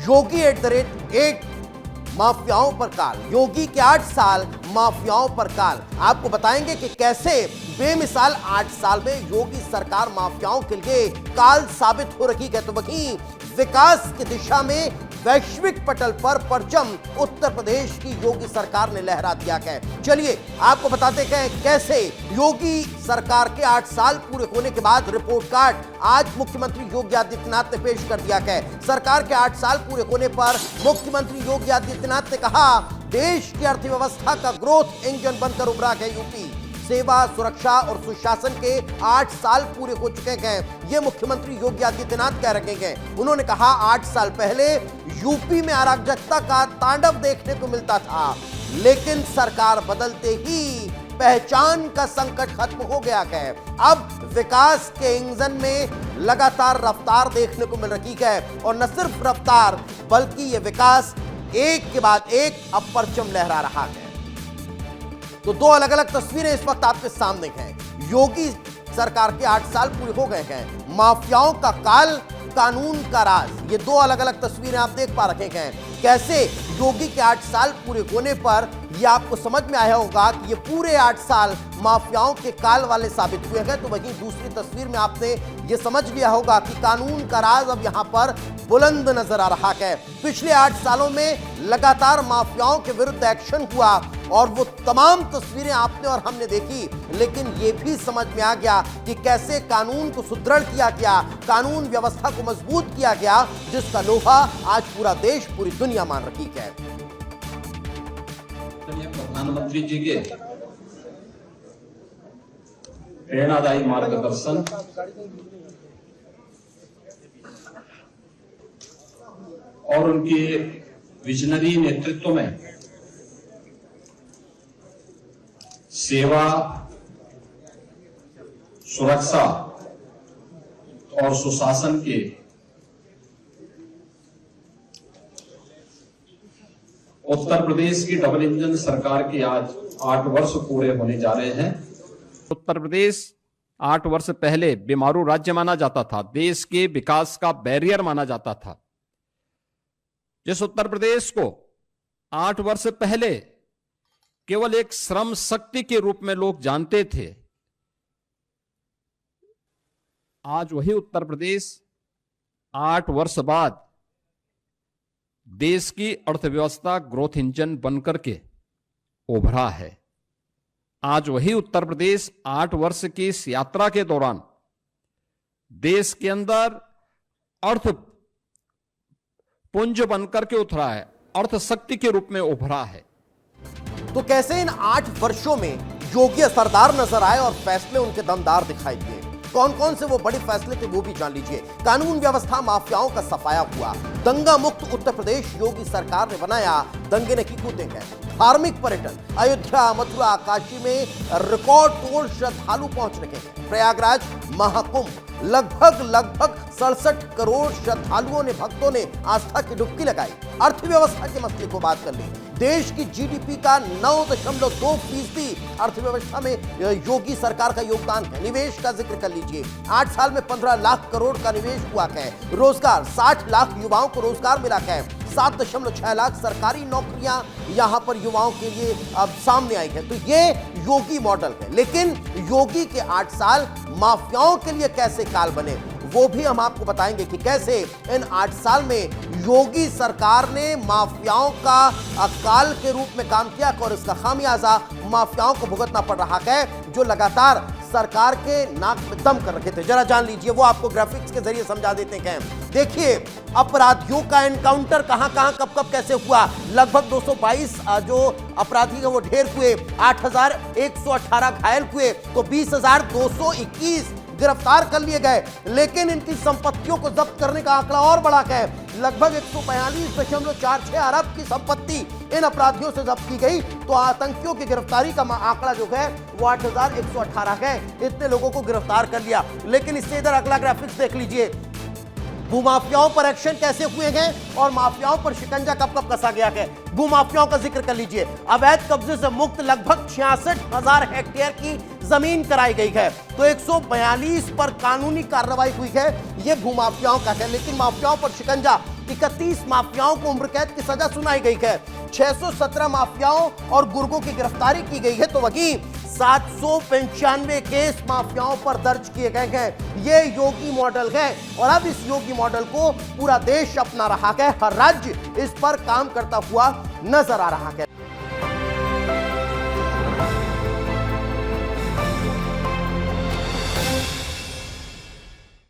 योगी @8 माफियाओं पर काल, योगी के 8 साल माफियाओं पर काल। आपको बताएंगे कि कैसे बेमिसाल 8 साल में योगी सरकार माफियाओं के लिए काल साबित हो रही है। तो वहीं विकास की दिशा में वैश्विक पटल पर परचम उत्तर प्रदेश की योगी सरकार ने लहरा दिया है। चलिए आपको बताते हैं कैसे योगी सरकार के 8 साल पूरे होने के बाद रिपोर्ट कार्ड आज मुख्यमंत्री योगी आदित्यनाथ ने पेश कर दिया है। सरकार के 8 साल पूरे होने पर मुख्यमंत्री योगी आदित्यनाथ ने कहा, देश की अर्थव्यवस्था का ग्रोथ इंजन बनकर उभरा है यूपी। सेवा, सुरक्षा और सुशासन के 8 साल पूरे हो चुके हैं, ये मुख्यमंत्री योगी आदित्यनाथ कह रहे हैं। उन्होंने कहा 8 साल पहले यूपी में अराजकता का तांडव देखने को मिलता था, लेकिन सरकार बदलते ही पहचान का संकट खत्म हो गया है। अब विकास के इंजन में लगातार रफ्तार देखने को मिल रही है और न सिर्फ रफ्तार बल्कि ये विकास एक के बाद एक अब परचम लहरा रहा है। तो दो अलग अलग तस्वीरें इस वक्त आपके सामने हैं। योगी सरकार के 8 साल पूरे हो गए हैं, माफियाओं का काल, कानून का राज, ये दो अलग अलग तस्वीरें आप देख पा रहे हैं। कैसे योगी के 8 साल पूरे होने पर यह आपको समझ में आया होगा कि ये पूरे 8 साल माफियाओं के काल वाले साबित हुए हैं। तो वहीं दूसरी तस्वीर में आपने ये समझ लिया होगा कि कानून का राज अब यहां पर बुलंद नजर आ रहा है। पिछले 8 सालों में लगातार माफियाओं के विरुद्ध एक्शन हुआ और वो तमाम तस्वीरें आपने और हमने देखी, लेकिन ये भी समझ में आ गया कि कैसे कानून को सुदृढ़ किया गया, कानून व्यवस्था को मजबूत किया गया, जिसका लोहा आज पूरा देश, पूरी दुनिया मान रही है। प्रधानमंत्री जी के प्रेरणादायी मार्गदर्शन और उनके विजनरी नेतृत्व में सेवा, सुरक्षा और सुशासन के उत्तर प्रदेश की डबल इंजन सरकार के आज 8 वर्ष पूरे होने जा रहे हैं। उत्तर प्रदेश 8 वर्ष पहले बीमारू राज्य माना जाता था, देश के विकास का बैरियर माना जाता था। जिस उत्तर प्रदेश को 8 वर्ष पहले केवल एक श्रम शक्ति के रूप में लोग जानते थे, आज वही उत्तर प्रदेश 8 वर्ष बाद देश की अर्थव्यवस्था ग्रोथ इंजन बनकर के उभरा है। आज वही उत्तर प्रदेश 8 वर्ष की इस यात्रा के दौरान देश के अंदर अर्थ पुंज बनकर के उतरा है, अर्थ शक्ति के रूप में उभरा है। तो कैसे इन 8 वर्षों में योगी असरदार नजर आए और फैसले उनके दमदार दिखाई दिए। कौन कौन से वो बड़े फैसले थे वो भी जान लीजिए। कानून व्यवस्था माफियाओं का सफाया हुआ, दंगा मुक्त उत्तर प्रदेश योगी सरकार ने बनाया, दंगे नहीं कूदे हैं। धार्मिक पर्यटन, अयोध्या, मथुरा, काशी में रिकॉर्ड तोड़ श्रद्धालु पहुंच रहे हैं। प्रयागराज महाकुंभ, लगभग 67 करोड़ श्रद्धालुओं ने, भक्तों ने आस्था की डुबकी लगाई। अर्थव्यवस्था के मसले को बात कर ली, देश की जीडीपी का 9.2% अर्थव्यवस्था में योगी सरकार का योगदान है। निवेश का जिक्र कर लीजिए, 8 साल में 15 लाख करोड़ का निवेश हुआ है। रोजगार, 60 लाख युवाओं को रोजगार मिला है। 7.6 लाख सरकारी नौकरियां यहां पर युवाओं के लिए अब सामने आई है। तो ये योगी मॉडल है। लेकिन योगी के 8 साल माफियाओं के लिए कैसे काल बने, वो भी हम आपको बताएंगे कि कैसे इन 8 साल में योगी सरकार ने माफियाओं का काल के रूप में काम किया और इसका खामियाजा माफियाओं को भुगतना पड़ रहा है, जो लगातार सरकार के नाक में दम कर रखे थे। जरा जान लीजिए, वो आपको ग्राफिक्स के जरिए समझा देते हैं। देखिए अपराधियों का एनकाउंटर कहां कब कैसे हुआ। लगभग 222 जो अपराधी है वो ढेर हुए, 8118 घायल हुए, तो 20,221 गिरफ्तार कर लिए गए। लेकिन इनकी संपत्तियों को जब्त करने का आंकड़ा और बढ़ा है। लगभग 142.46 अरब की संपत्ति इन अपराधियों से जब्त की गई। तो आतंकियों की गिरफ्तारी का आंकड़ा जो है वो 8118 है। इतने लोगों को गिरफ्तार कर लिया। लेकिन इससे इधर अगला ग्राफिक्स देख लीजिए, भूमाफियाओं पर एक्शन कैसे हुए हैं और माफियाओं पर शिकंजा कब कसा गया है। भूमाफियाओं का जिक्र कर लीजिए, अवैध कब्जे से मुक्त लगभग 66,000 हेक्टेयर की जमीन कराई गई है। तो 142 पर कानूनी कार्रवाई हुई है, यह भूमाफियाओं का है। लेकिन माफियाओं पर शिकंजा 31 माफियाओं को उम्र कैद की सजा सुनाई गई है। 617 माफियाओं और गुर्गों की गिरफ्तारी की गई है, तो वहीं 795 केस माफियाओं पर दर्ज किए गए हैं। ये योगी मॉडल है और अब इस योगी मॉडल को पूरा देश अपना रहा है। हर राज्य इस पर काम करता हुआ नजर आ रहा है।